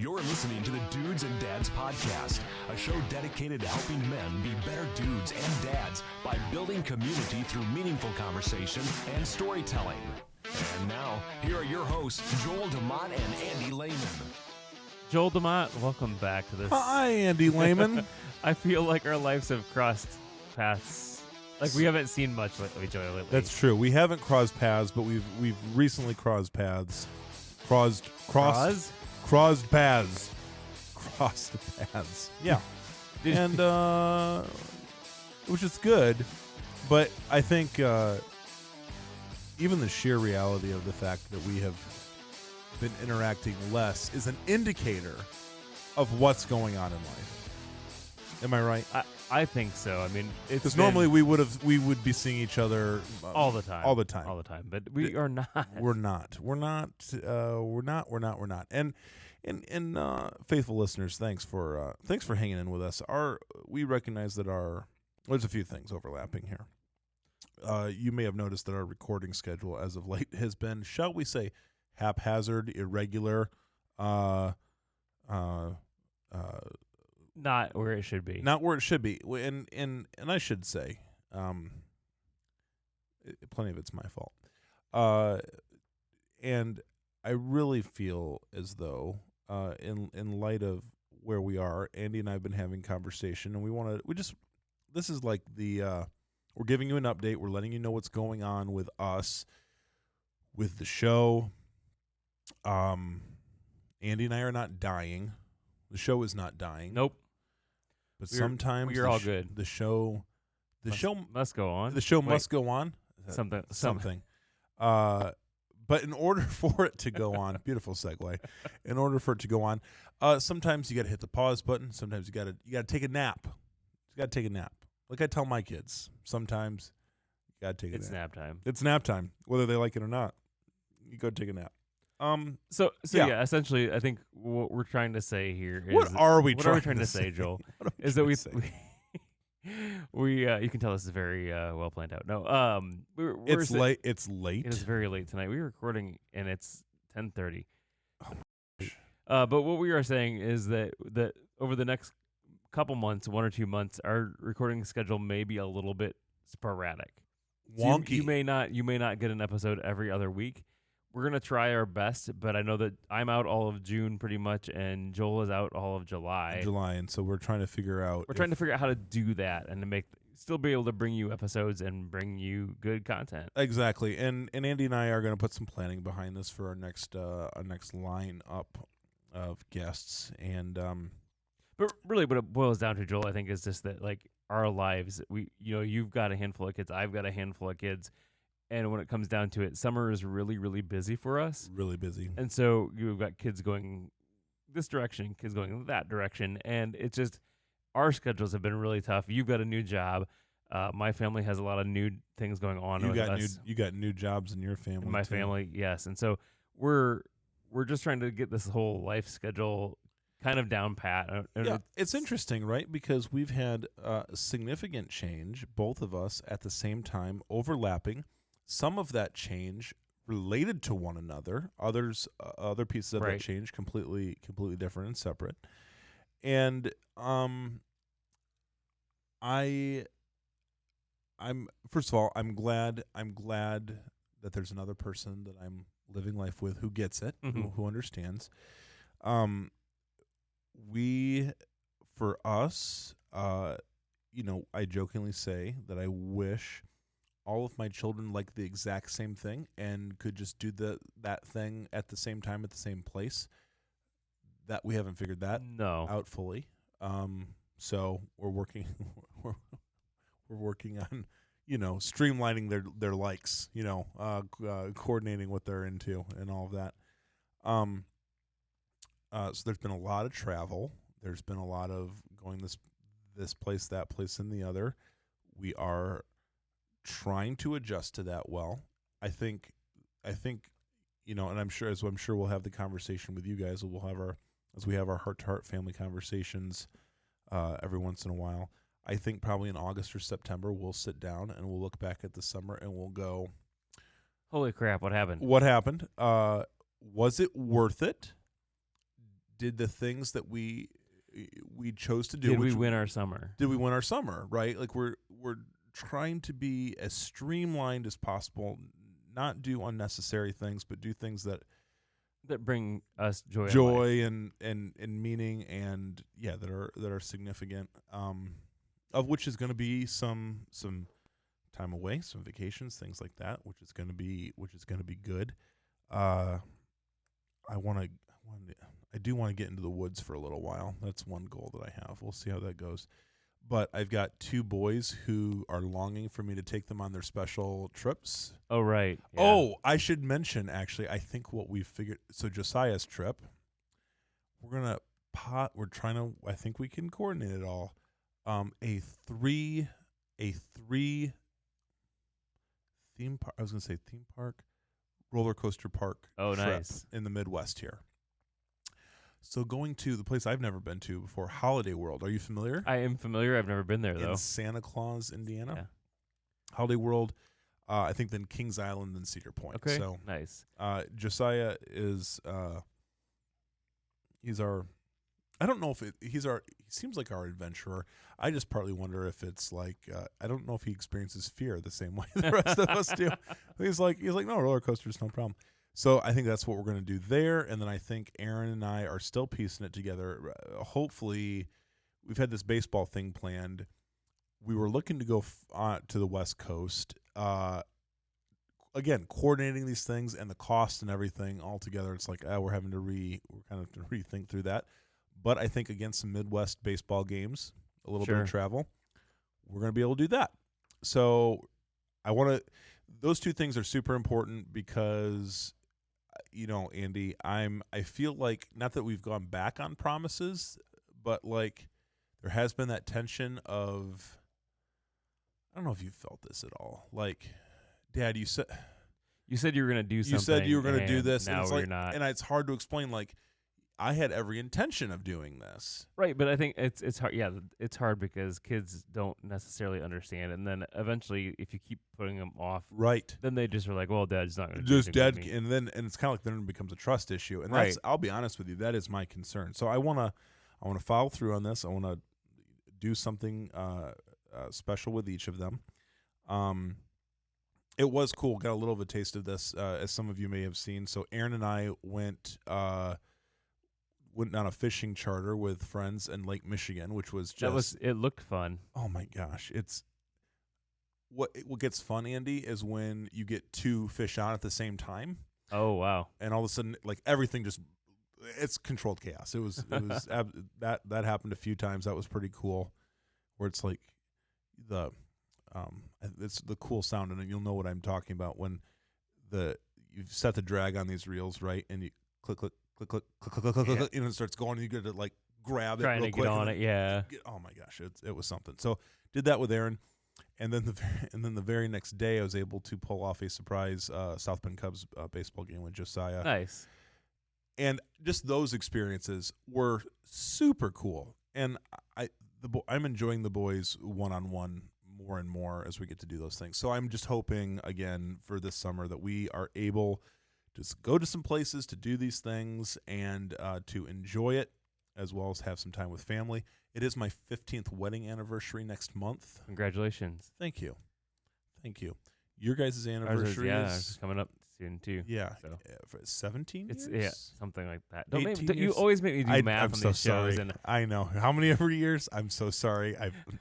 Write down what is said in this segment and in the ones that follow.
You're listening to the Dudes and Dads Podcast, a show dedicated to helping men be better dudes and dads by building community through meaningful conversation and storytelling. And now, here are your hosts, Joel DeMott and Andy Lehman. Joel DeMott, welcome back to this. Hi, Andy Lehman. I feel like our lives have crossed paths. Like we haven't seen much of each other lately. That's true. We haven't crossed paths, but we've recently crossed paths. Crossed paths. Yeah. And which is good, but I think even the sheer reality of the fact that we have been interacting less is an indicator of what's going on in life. Am I right? I think so. I mean, Because normally we would be seeing each other all the time. But we are not. We're not. And faithful listeners, thanks for hanging in with us. We recognize that there's a few things overlapping here. You may have noticed that our recording schedule as of late has been, shall we say, haphazard, irregular, not where it should be. Not where it should be. And I should say, plenty of it's my fault. And I really feel as though, in light of where we are, Andy and I have been having conversation, and this is like we're giving you an update. We're letting you know what's going on with us, with the show. Andy and I are not dying. The show is not dying. Nope. But sometimes we're all good. The show must go on. The show must go on. Something. But in order for it to go on, beautiful segue. In order for it to go on, sometimes you got to hit the pause button. Sometimes you got to take a nap. You got to take a nap. Like I tell my kids, sometimes you got to take a nap. It's nap time. It's nap time, whether they like it or not. You go take a nap. So yeah, essentially, I think what we're trying to say here is what are we trying to say, Joel? Is that we you can tell this is very well planned out. No, it's late. It's late. It is very late tonight. We're recording and it's 10:30. But what we are saying is that over the next couple months, 1 or 2 months, our recording schedule may be a little bit sporadic. Wonky. So you may not get an episode every other week. We're going to try our best, but I know that I'm out all of June pretty much, and Joel is out all of July. And so we're trying to figure out... We're trying to figure out how to do that and to still be able to bring you episodes and bring you good content. Exactly. And Andy and I are going to put some planning behind this for our next line up of guests. And But really what it boils down to, Joel, I think, is just that, like, our lives, you've got a handful of kids, I've got a handful of kids. And when it comes down to it, summer is really, really busy for us. Really busy. And so you've got kids going this direction, kids going that direction. And it's just, our schedules have been really tough. You've got a new job. My family has a lot of new things going on with us. You got new jobs in your family. In my family, yes. And so we're just trying to get this whole life schedule kind of down pat. Yeah, it's interesting, right? Because we've had significant change, both of us at the same time, overlapping. Some of that change related to one another. Other pieces of that change completely different and separate. And I'm first of all, I'm glad that there's another person that I'm living life with who gets it, who understands. For us, I jokingly say that I wish all of my children like the exact same thing and could just do that thing at the same time at the same place. That we haven't figured that out fully. So we're working we're working on streamlining their likes, coordinating what they're into and all of that. So there's been a lot of travel. There's been a lot of going this place, that place, and the other. We are trying to adjust to that well. I think and I'm sure we'll have the conversation with you guys. As we have our heart-to-heart family conversations every once in a while. I think probably in August or September we'll sit down and we'll look back at the summer and we'll go, holy crap, what happened? What happened? Was it worth it? did the things that we chose to do. Did we which win our summer? Did we win our summer? Right? Like we're trying to be as streamlined as possible, not do unnecessary things, but do things that bring us joy. In life. and meaning, and that are significant. Of which is going to be some time away, some vacations, things like that, which is going to be good. I do want to get into the woods for a little while. That's one goal that I have. We'll see how that goes. But I've got 2 boys who are longing for me to take them on their special trips. Oh, right. Yeah. Oh, I should mention, actually, I think what we've figured, so Josiah's trip, I think we can coordinate it all. A three theme park, I was going to say theme park, roller coaster park Oh, trip nice. in the Midwest here. So going to the place I've never been to before, Holiday World. Are you familiar? I am familiar. I've never been there, though. In Santa Claus, Indiana. Yeah. Holiday World, I think then Kings Island, then Cedar Point. Okay, So nice. Josiah is he's our, I don't know if he seems like our adventurer. I just partly wonder if it's like I don't know if he experiences fear the same way the rest of us do. He's like no, roller coasters, no problem. So I think that's what we're going to do there, and then I think Aaron and I are still piecing it together. Hopefully, we've had this baseball thing planned. We were looking to go to the West Coast. Again, coordinating these things and the cost and everything all together, it's like we're kind of to rethink through that. But I think against some Midwest baseball games, a little bit of travel, we're going to be able to do that. So those 2 things are super important because, Andy, I feel like, not that we've gone back on promises, but like there has been that tension of, I don't know if you felt this at all. Like, Dad, you said you were going to do something. You said you were going to do this, now and it's you're like, not. and it's hard to explain. Like, I had every intention of doing this. Right, but I think it's hard. Yeah, it's hard because kids don't necessarily understand, and then eventually, if you keep putting them off, Right. then they just are like, "Well, Dad's not going to Just do Dad, me. and it's kind of like then it becomes a trust issue, and Right. that's. I'll be honest with you, that is my concern. So I want to follow through on this. I want to do something special with each of them. It was cool. Got a little of a taste of this, as some of you may have seen. So Aaron and I went on a fishing charter with friends in Lake Michigan, which was just it looked fun. Oh my gosh, it's what gets fun, Andy, is when you get 2 fish on at the same time. Oh wow! And all of a sudden, like everything it's controlled chaos. It was that happened a few times. That was pretty cool. Where it's like it's the cool sound, and you'll know what I'm talking about when you've set the drag on these reels, right? And you click, click, click, click, click, click, click, click, and it starts going, and you get to like grab it Trying real to quick. get on it, yeah. Oh my gosh, it was something. So did that with Aaron, and then the very next day, I was able to pull off a surprise South Bend Cubs baseball game with Josiah. Nice. And just those experiences were super cool, and I'm enjoying the boys one-on-one more and more as we get to do those things. So I'm just hoping again for this summer that we are able to just go to some places to do these things and to enjoy it, as well as have some time with family. It is my 15th wedding anniversary next month. Congratulations. Thank you. Your guys' anniversary is coming up soon too. Yeah, so. For 17 it's years? something like that. 18 You years? always make me do math I'm on these so shows. sorry. And I know. How many every years? I'm so sorry.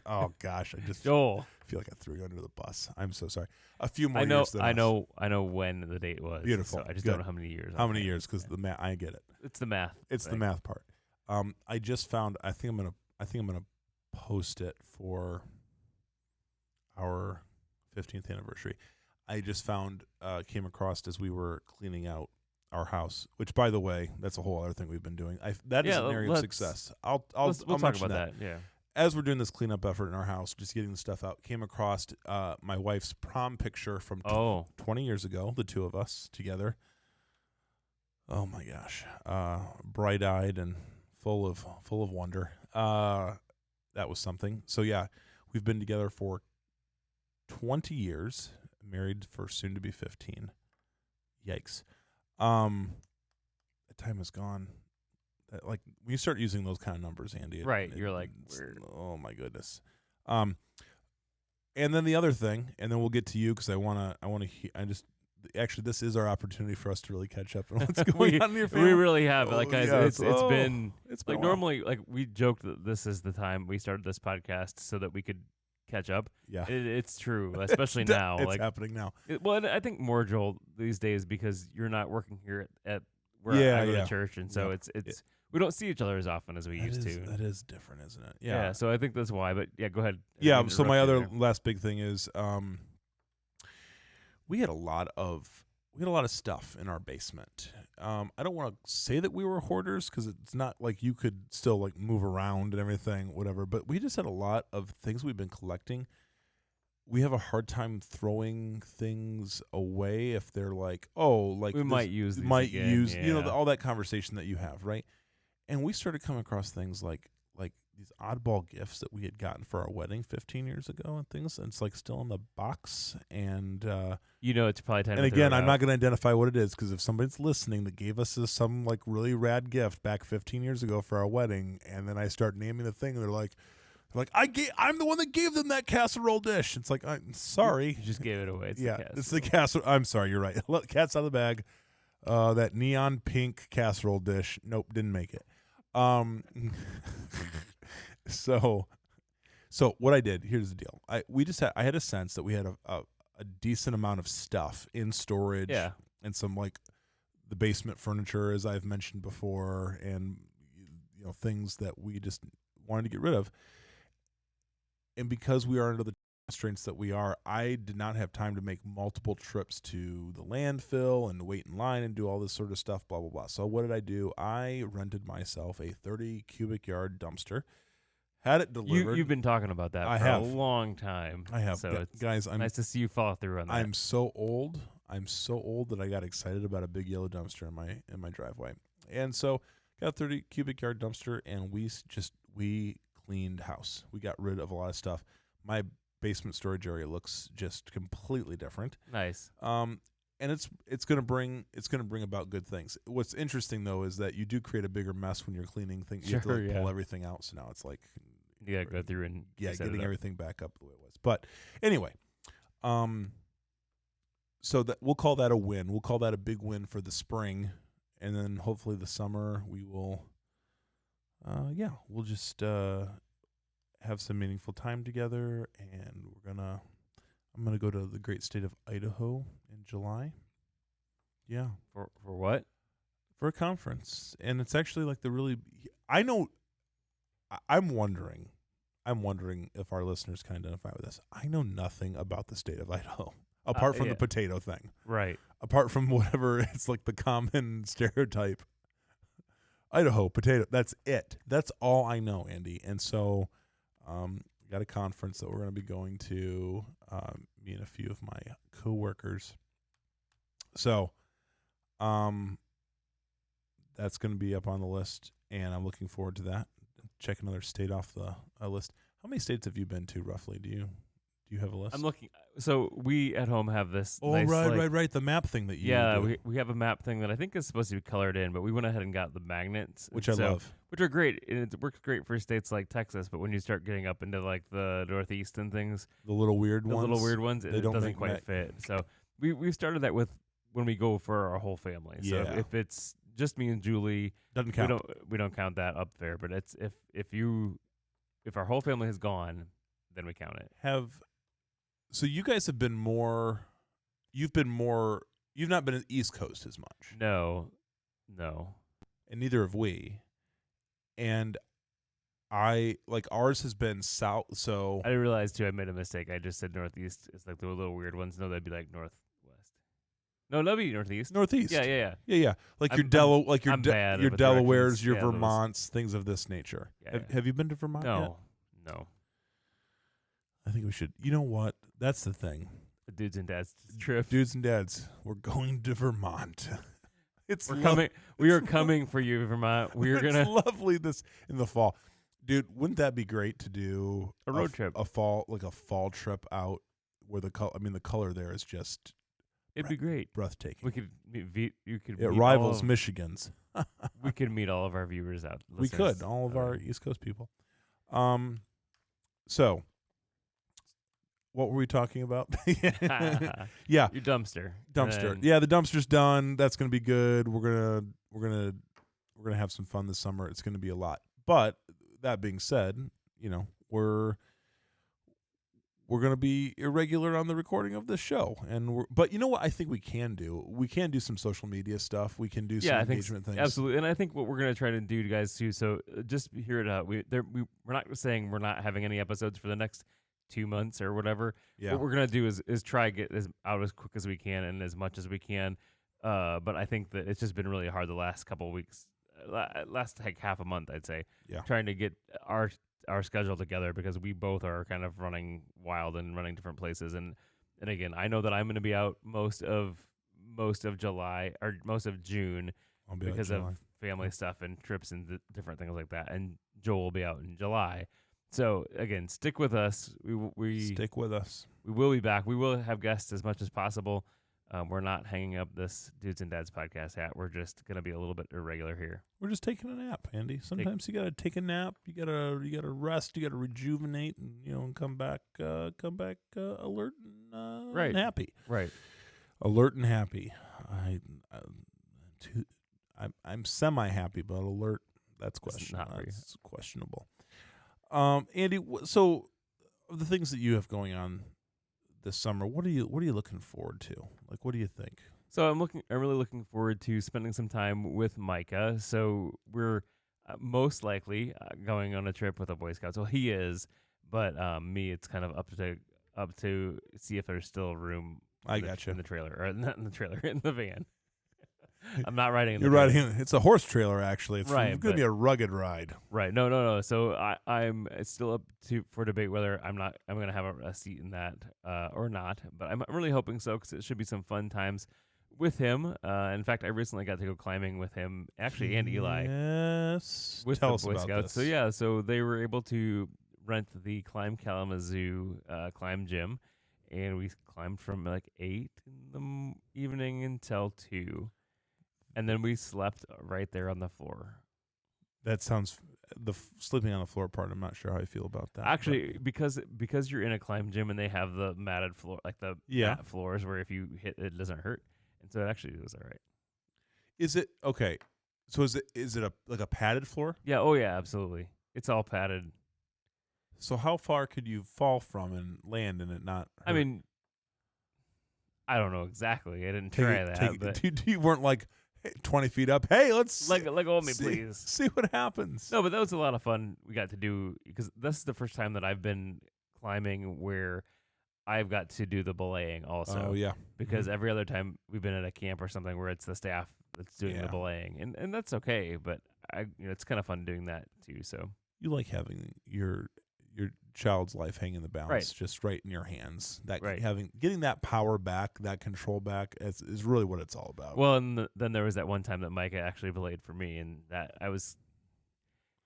Oh gosh, I just Joel, feel like I threw you under the bus. I'm so sorry. A few more I know. years than I us. know. I know when the date was. Beautiful. So I just Good. don't know how many years. How many years? Because the math, I get it. It's the math. It's the math part. I just found. I think I'm gonna post it for our 15th anniversary. I just came across as we were cleaning out our house, which, by the way, that's a whole other thing we've been doing. That is an area of success. I'll we'll talk mention about that. Yeah. As we're doing this cleanup effort in our house, just getting the stuff out, came across my wife's prom picture from 20 years ago, the 2 of us together. Oh my gosh, bright-eyed and full of wonder. That was something. So yeah, we've been together for 20 years, married for soon to be 15. Yikes. The time has gone. like when you start using those kind of numbers, Andy, Right, you're like, it's- we're- oh my goodness. And then the other thing, and then we'll get to you because I want to. Actually, this is our opportunity for us to really catch up on what's going on in your family. We really have. Like, Oh, guys, yeah, it's been it's been like a while. normally, like we joked that this is the time we started this podcast so that we could catch up. Yeah, It's true, especially It's now. It's like, happening now. well, and I think more Joel these days because you're not working here at where Yeah, I go yeah. to church, and so Yeah. it's we don't see each other as often as we used to. That is different, isn't it? Yeah. So I think that's why. But yeah, go ahead. I Yeah. didn't So my interrupt you other there. last big thing is we had a lot of stuff in our basement. I don't want to say that we were hoarders because it's not like you could still like move around and everything, whatever. But we just had a lot of things we've been collecting. We have a hard time throwing things away if they're like, oh, like we this- might use these might again, use yeah. all that conversation that you have, right? And we started coming across things like these oddball gifts that we had gotten for our wedding 15 years ago and things, and it's like still in the box. And It's probably time. and to throw again, it I'm out. not going to identify what it is because if somebody's listening that gave us some like really rad gift back 15 years ago for our wedding, and then I start naming the thing, they're like I'm the one that gave them that casserole dish. It's like I'm sorry. You just gave it away. It's Yeah, the it's the casserole. I'm sorry, you're right. Cat's out of the bag. That neon pink casserole dish. Nope, didn't make it. So what I did, here's the deal. I had a sense that we had a decent amount of stuff in storage. Yeah. And some like the basement furniture, as I've mentioned before, and things that we just wanted to get rid of. And because we are under the constraints that we are, I did not have time to make multiple trips to the landfill and wait in line and do all this sort of stuff, blah, blah, blah. So what did I do? I rented myself a 30 cubic yard dumpster, had it delivered. You've been talking about that I for have. a long time. I have. So it's Guys, I'm nice to see you follow through on that. I'm so old. I'm so old that I got excited about a big yellow dumpster in my driveway. And so got a 30 cubic yard dumpster, and we cleaned house. We got rid of a lot of stuff. My basement storage area looks just completely different. Nice. And it's going to bring about good things. What's interesting though is that you do create a bigger mess when you're cleaning things. You have to Sure, like yeah. pull everything out. So now it's like You gotta go through and set it getting up. everything back up the way it was. But anyway, so that we'll call that a win. We'll call that a big win for the spring, and then hopefully the summer we will. We'll just have some meaningful time together, and I'm gonna go to the great state of Idaho in July. Yeah, For what? for a conference, and it's actually like I'm wondering if our listeners can identify with this. I know nothing about the state of Idaho apart from yeah. the potato thing. Right. Apart from whatever it's like the common stereotype. Idaho potato. That's it. That's all I know, Andy. And so, got a conference that we're going to be going to. Me and a few of my coworkers. So, that's going to be up on the list, and I'm looking forward to that. Check another state off the list. How many states have you been to roughly? Do you have a list? I'm looking. So we at home have this. Oh, nice, right. The map thing that you Yeah, do, we have a map thing that I think is supposed to be colored in, but we went ahead and got the magnets, which and I love. which are great, and it works great for states like Texas. But when you start getting up into like the Northeast and things, The little weird the ones. little weird ones, they it don't doesn't make quite fit. So we've started that with when we go for our whole family. So Yeah. if it's just me and Julie, Doesn't count. we don't count that up there. But it's if our whole family has gone, then we count it. So you guys have been more. You've not been at the East Coast as much, No. and neither have we. And I like ours has been south. So I realized too I made a mistake. I just said Northeast. It's like the little weird ones. No, that'd be like Northwest. No, that'd be Northeast. Northeast. Yeah. Like I'm your bad your with Delawares, directions. your Yeah, those. Vermonts, things of this nature. Yeah. Have you been to Vermont yet? No. I think we should. You know what? That's the thing. The dudes and dads trip. Dudes and dads, we're going to Vermont. We're coming. We are coming for you, Vermont. We are It's gonna lovely this in the fall, dude. Wouldn't that be great to do A road trip. a fall trip out where the color there is just It'd be great. breathtaking. We could you could It meet rivals all of- Michigan's. We could meet all of our viewers out. We listeners could, all of out our there. East Coast people. So what were we talking about? Yeah, Your dumpster. dumpster. And Yeah, the dumpster's done. That's gonna be good. We're gonna have some fun this summer. It's gonna be a lot. But that being said, we're gonna be irregular on the recording of this show, but you know what I think we can do? We can do some social media stuff. We can do some I think engagement things. absolutely. And I think what we're gonna try to do, guys, too. So just hear it out. We're not saying we're not having any episodes for the next 2 months or whatever. Yeah. What we're gonna do is try to get out as quick as we can and as much as we can. But I think that it's just been really hard the last couple of weeks, last like half a month, I'd say. Yeah. Trying to get our schedule together because we both are kind of running wild and running different places. And again, I know that I'm going to be out most of July or most of June I'll be out because July. of family stuff and trips and different things like that. And Joel will be out in July. So again, stick with us. We Stick with us. we will be back. We will have guests as much as possible. We're not hanging up this Dudes and Dads podcast hat. We're just going to be a little bit irregular here. We're just taking a nap, Andy. Sometimes you gotta take a nap. You gotta rest. You gotta rejuvenate, and come back alert and Right. happy. Right. Alert and happy. I'm semi happy, but alert. That's not for you. That's questionable. Andy, so of the things that you have going on this summer, what are you looking forward to? Like, what do you think? So I'm really looking forward to spending some time with Micah. So we're most likely going on a trip with a Boy Scouts. Well, he is, but me, it's kind of up to see if there's still room. I in gotcha. in the trailer, or not in the trailer, in the van. I'm not riding. In the You're trailer. riding. It's a horse trailer, actually. It's Right, going to but- be a rugged ride. Right. No. So it's still up for debate whether I'm going to have a seat in that or not. But I'm really hoping so because it should be some fun times with him. In fact, I recently got to go climbing with him, actually, and Eli, Yes. with Tell the us Boy about Scouts. this. So they were able to rent the Climb Kalamazoo climb gym, and we climbed from like 8 in the evening until 2. And then we slept right there on the floor. That sounds sleeping on the floor part. I'm not sure how I feel about that. Actually, because you're in a climb gym and they have the matted floor, like the mat floors, where if you hit it doesn't hurt, and so it actually was all right. Is it okay? So is it a padded floor? Yeah. Oh yeah. Absolutely. It's all padded. So how far could you fall from and land and it not hurt? I mean, I don't know exactly. I didn't try that, but you weren't like 20 feet up. Hey, let's let go of me, see, please. See what happens. No, but that was a lot of fun. We got to do because this is the first time that I've been climbing where I've got to do the belaying also. Oh yeah. Because every other time we've been at a camp or something where it's the staff that's doing the belaying, and that's okay. But it's kind of fun doing that too. So You like having your child's life hang in the balance, Right. just right in your hands. That Right. getting that power back, that control back, is really what it's all about. well, and then there was that one time that Micah actually belayed for me, and that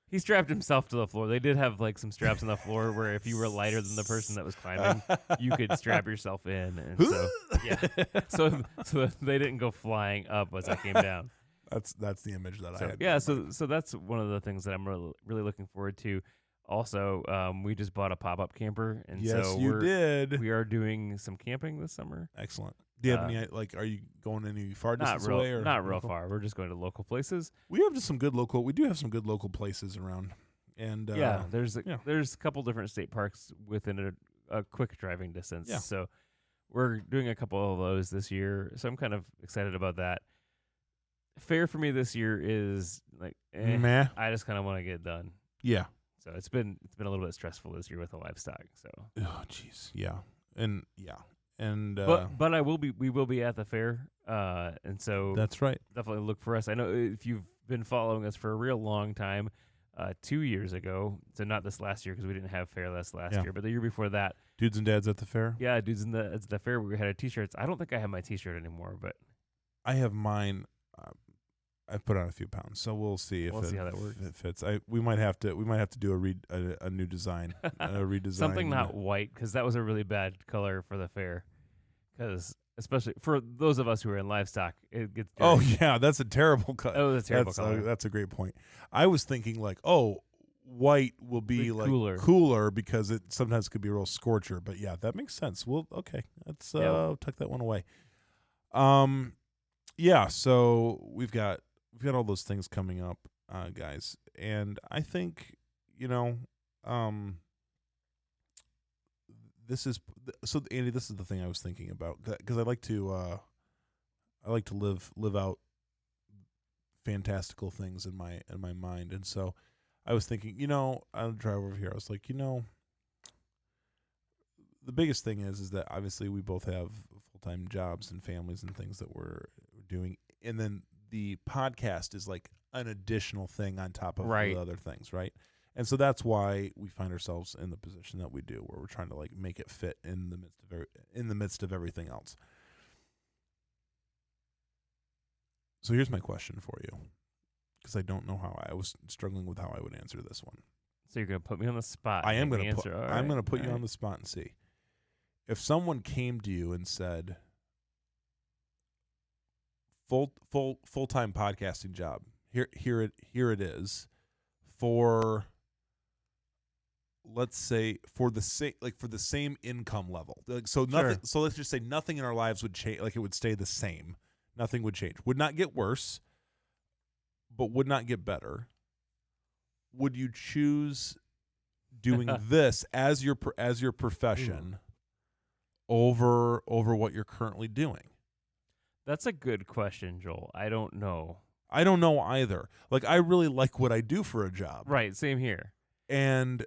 he strapped himself to the floor. They did have like some straps on the floor where if you were lighter than the person that was climbing, you could strap yourself in. And so yeah, so they didn't go flying up as I came down. That's the image that I So had. yeah, so that's one of the things that I'm really looking forward to. Also, we just bought a pop-up camper, and Yes, so you did. we are doing some camping this summer. Excellent. Do you have any are you going any far Not distance real, away or not real local? far. We're just going to local places. We do have some good local places around. And Yeah, there's yeah. there's a couple different state parks within a quick driving distance. Yeah. So we're doing a couple of those this year. So I'm kind of excited about that. Fair for me this year is like meh. I just kind of want to get it done. Yeah. So it's been a little bit stressful this year with the livestock. So Oh jeez. Yeah. And but we will be at the fair. And so that's right. definitely look for us. I know if you've been following us for a real long time, 2 years ago, so not this last year because we didn't have fair last Yeah. year, but the year before that, Dudes and Dads at the fair. yeah, dudes at the fair we had our t-shirts. I don't think I have my t-shirt anymore, but I have mine. I've put on a few pounds, so we'll see if We'll see how that works. If it fits. We might have to do a new design, a redesign. something not white because that was a really bad color for the fair. Because especially for those of us who are in livestock, it gets dirty. Oh yeah, that's a terrible cut. That was a terrible that's color. that's a great point. I was thinking like, oh, white will be Like like cooler because it sometimes could be a real scorcher. But yeah, that makes sense. Well, okay, let's tuck that one away. Yeah. So we've got all those things coming up, guys, and I think this is so Andy. This is the thing I was thinking about because I like to live out fantastical things in my mind, and so I was thinking, I'll drive over here. I was like, the biggest thing is that obviously we both have full-time jobs and families and things that we're doing, and then the podcast is like an additional thing on top of the other things, right? And so that's why we find ourselves in the position that we do, where we're trying to like make it fit in the midst of everything else. So here's my question for you, because I don't know how I was struggling with how I would answer this one. So you're gonna put me on the spot. I am going to put you on the spot and see if someone came to you and said, full-time podcasting job. Here it is for, let's say, for the same income level. Like, so nothing. Sure. So let's just say nothing in our lives would change. Like, it would stay the same. Nothing would change. Would not get worse, but would not get better. Would you choose doing this as your profession over what you're currently doing? That's a good question, Joel. I don't know. I don't know either. Like, I really like what I do for a job. Right, same here. And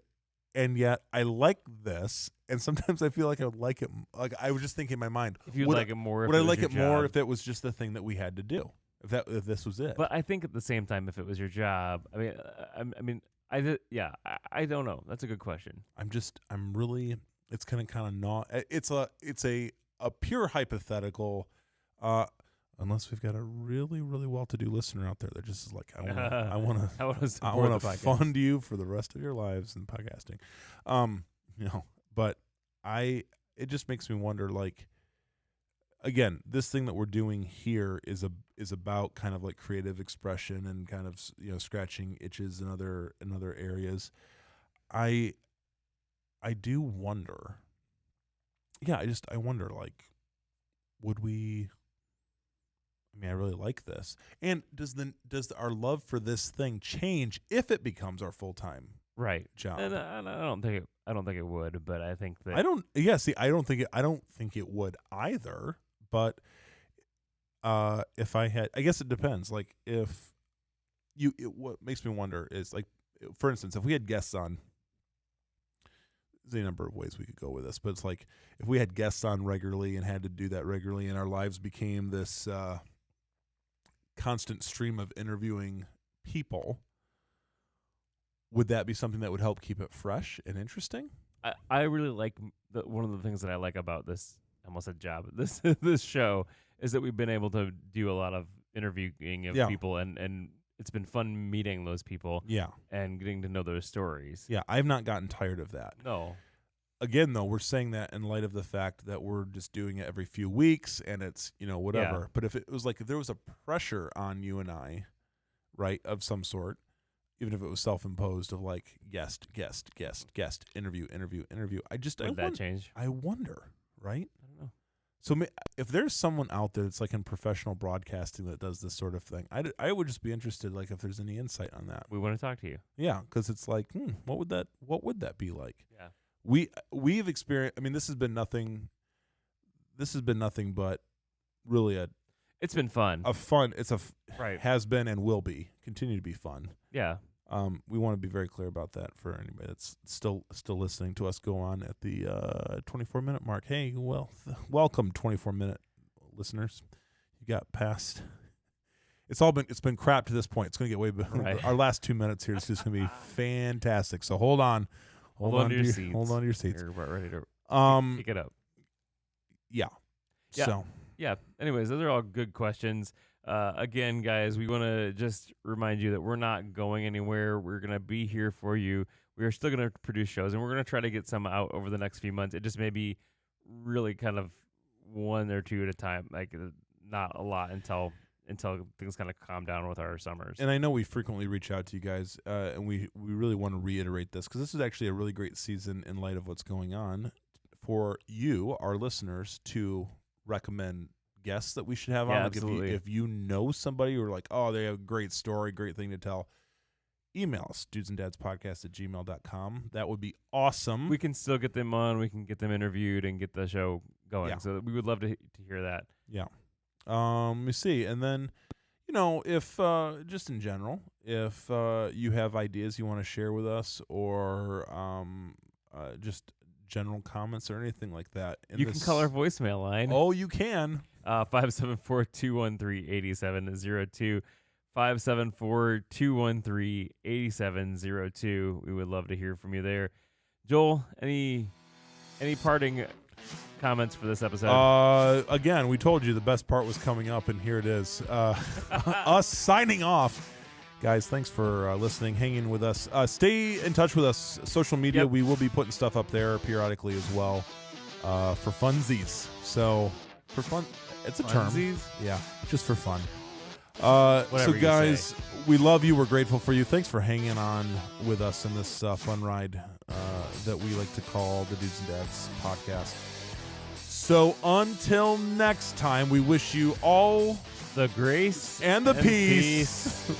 yet I like this, and sometimes I feel like I would like it. Like, I was just thinking in my mind, If you'd like it more, would I like it more if it was just the thing that we had to do? If this was it? But I think at the same time, if it was your job, I don't know. That's a good question. I'm really. It's kind of not. It's a pure hypothetical. Unless we've got a really, really well-to-do listener out there that just is like, I want to fund you for the rest of your lives in podcasting. But it just makes me wonder, like, again, this thing that we're doing here is about kind of like creative expression and kind of, scratching itches in other areas. I do wonder. Yeah, I wonder, like, would we? I mean, I really like this. And does our love for this thing change if it becomes our full-time job? And I don't think it would, but I think that I don't think it would either. But if I had, I guess it depends. Like, if what makes me wonder is, like, for instance, if we had guests on. There's a number of ways we could go with this, but it's like if we had guests on regularly and had to do that regularly, and our lives became this constant stream of interviewing people, would that be something that would help keep it fresh and interesting? I really like one of the things that I like about this, I almost said job, this show, is that we've been able to do a lot of interviewing of people, and it's been fun meeting those people. Yeah. And getting to know those stories. Yeah, I've not gotten tired of that. No. Again, though, we're saying that in light of the fact that we're just doing it every few weeks and it's, whatever. Yeah. But if it was like, if there was a pressure on you and I, right, of some sort, even if it was self-imposed, of like guest, interview. Would that change? I wonder, right? I don't know. So if there's someone out there that's like in professional broadcasting that does this sort of thing, I would just be interested, like, if there's any insight on that. We want to talk to you. Yeah, because it's like, what would that be like? Yeah. We've experienced. I mean, this has been nothing but really it's been fun. Has been and will be, continue to be fun. Yeah. We want to be very clear about that for anybody that's still listening to us go on at the 24-minute mark. Hey, welcome 24-minute listeners. You got past. It's been crap to this point. It's going to get way better. Right. Our last 2 minutes here is just going to be fantastic. So hold on. Hold on to your seats. Hold on to your seats. We're about ready to pick it up. Yeah. So. Yeah. Anyways, those are all good questions. Again, guys, we want to just remind you that we're not going anywhere. We're going to be here for you. We are still going to produce shows, and we're going to try to get some out over the next few months. It just may be really kind of one or two at a time, like not a lot until things kind of calm down with our summers. And I know we frequently reach out to you guys, and we really want to reiterate this because this is actually a really great season in light of what's going on for you, our listeners, to recommend guests that we should have on. Like absolutely. If you know somebody who are like, oh, they have a great story, great thing to tell, email us, dudesanddadspodcast@gmail.com. That would be awesome. We can still get them on. We can get them interviewed and get the show going. Yeah. So we would love to hear that. Yeah. Let me see. And then, if just in general, if you have ideas you want to share with us or just general comments or anything like that. You can call our voicemail line. Oh, you can. 574-213-8702. 574-213-8702. We would love to hear from you there. Joel, any parting comments for this episode? Again, we told you the best part was coming up, and here it is. Us signing off. Guys, thanks for listening, hanging with us. Stay in touch with us. Social media, Yep. we will be putting stuff up there periodically as well for funsies. So, for fun, it's a term. Funsies? Yeah, just for fun. Whatever So, you guys, say. we love you. We're grateful for you. Thanks for hanging on with us in this fun ride that we like to call the Dudes and Dads podcast. So, until next time, we wish you all The grace and the peace. peace.